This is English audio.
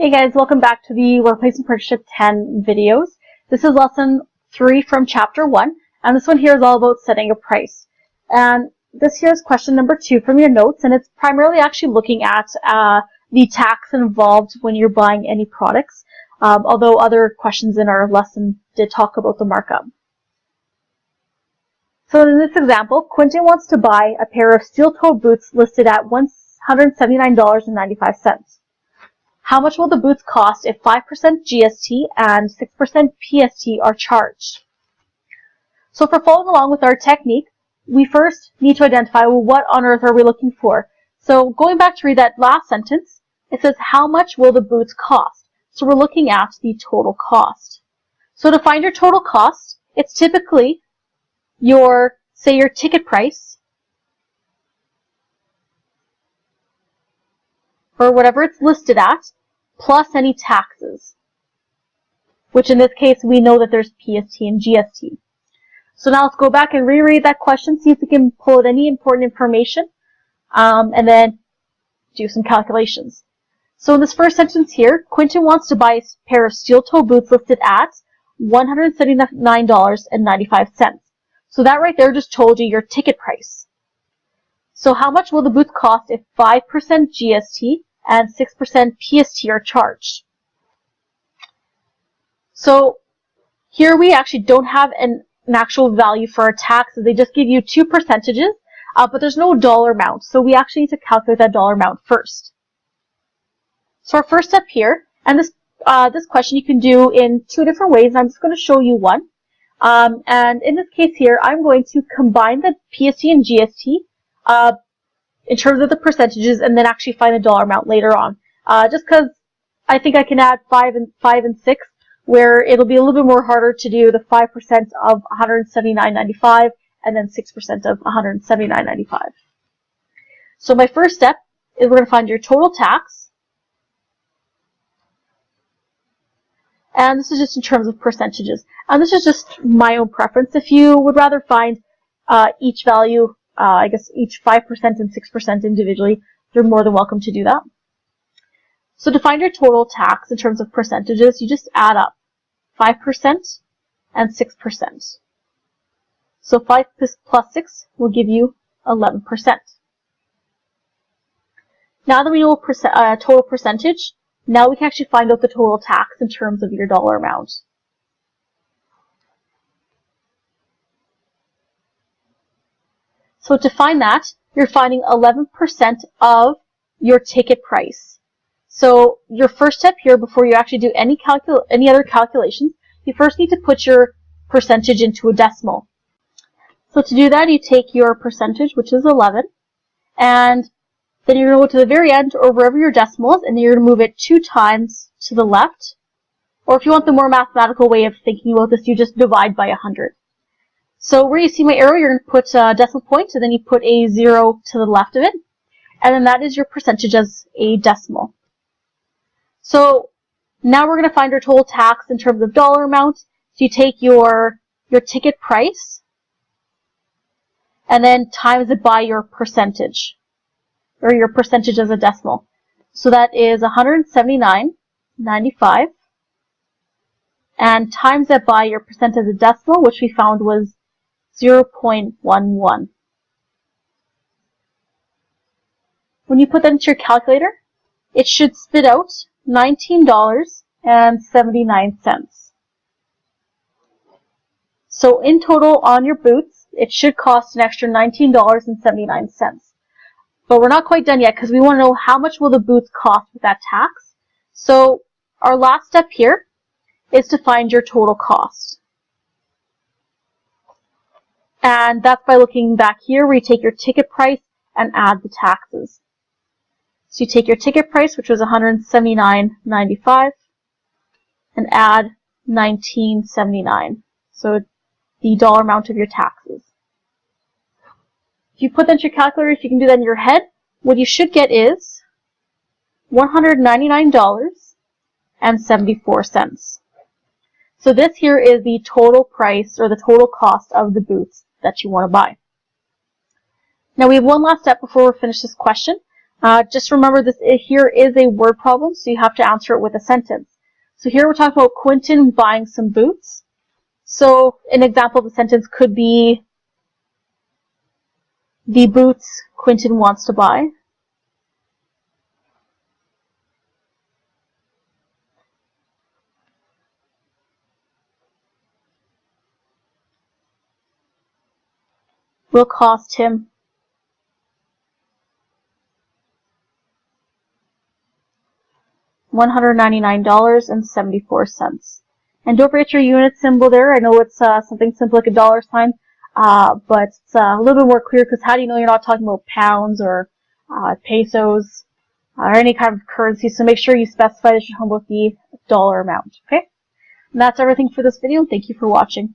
Hey guys, welcome back to the Workplace Apprenticeship 10 videos. This is lesson 3 from chapter 1, and this one here is all about setting a price. And this here is question number 2 from your notes, and it's primarily actually looking at the tax involved when you're buying any products, although other questions in our lesson did talk about the markup. So in this example, Quentin wants to buy a pair of steel-toed boots listed at $179.95. How much will the boots cost if 5% GST and 6% PST are charged? So for following along with our technique, we first need to identify, well, what on earth are we looking for? So going back to read that last sentence, it says, how much will the boots cost? So we're looking at the total cost. So to find your total cost, it's typically your ticket price, or whatever it's listed at, plus any taxes, which in this case we know that there's PST and GST. So now let's go back and reread that question, see if we can pull out any important information, and then do some calculations. So in this first sentence here, Quentin wants to buy a pair of steel-toe boots listed at $179.95. So that right there just told you your ticket price. So how much will the boots cost if 5% GST and 6% PST are charged? So here we actually don't have an actual value for our taxes. They just give you 2 percentages, but there's no dollar amount. So we actually need to calculate that dollar amount first. So our first step here, and this question you can do in 2 different ways, and I'm just going to show you one. And in this case here, I'm going to combine the PST and GST in terms of the percentages, and then actually find the dollar amount later on. Just because I think I can add 5 and 6, where it'll be a little bit more harder to do the 5% of $179.95 and then 6% of $179.95. So my first step is we're going to find your total tax. And this is just in terms of percentages. And this is just my own preference. If you would rather find each value, I guess each 5% and 6% individually, you're more than welcome to do that. So to find your total tax in terms of percentages, you just add up 5% and 6%. So 5 plus 6 will give you 11%. Now that we know total percentage, now we can actually find out the total tax in terms of your dollar amount. So to find that, you're finding 11% of your ticket price. So your first step here, before you actually do any other calculations, you first need to put your percentage into a decimal. So to do that, you take your percentage, which is 11, and then you're going to go to the very end or wherever your decimal is, and then you're going to move it 2 times to the left. Or if you want the more mathematical way of thinking about this, you just divide by 100. So where you see my arrow, you're going to put a decimal point, and then you put a 0 to the left of it. And then that is your percentage as a decimal. So now we're going to find our total tax in terms of dollar amount. So you take your ticket price, and then times it by your percentage, or your percentage as a decimal. So that is $179.95, and times that by your percent as a decimal, which we found was 0.11. When you put that into your calculator, it should spit out $19.79. So in total on your boots, it should cost an extra $19.79. But we're not quite done yet, because we want to know how much will the boots cost with that tax. So our last step here is to find your total cost. And that's by looking back here where you take your ticket price and add the taxes. So you take your ticket price, which was $179.95, and add $19.79. So the dollar amount of your taxes. If you put that into your calculator, if you can do that in your head, what you should get is $199.74. So this here is the total price, or the total cost of the boots that you want to buy. Now we have one last step before we finish this question, Just remember this here is a word problem, so you have to answer it with a sentence. So here we're talking about Quentin buying some boots. So an example of a sentence could be the boots Quentin wants to buy. Will cost him $199.74. And don't forget your unit symbol there. I know it's something simple like a dollar sign, but it's a little bit more clear because how do you know you're not talking about pounds or pesos or any kind of currency? So make sure you specify that you're talking about the dollar amount. Okay? And that's everything for this video. Thank you for watching.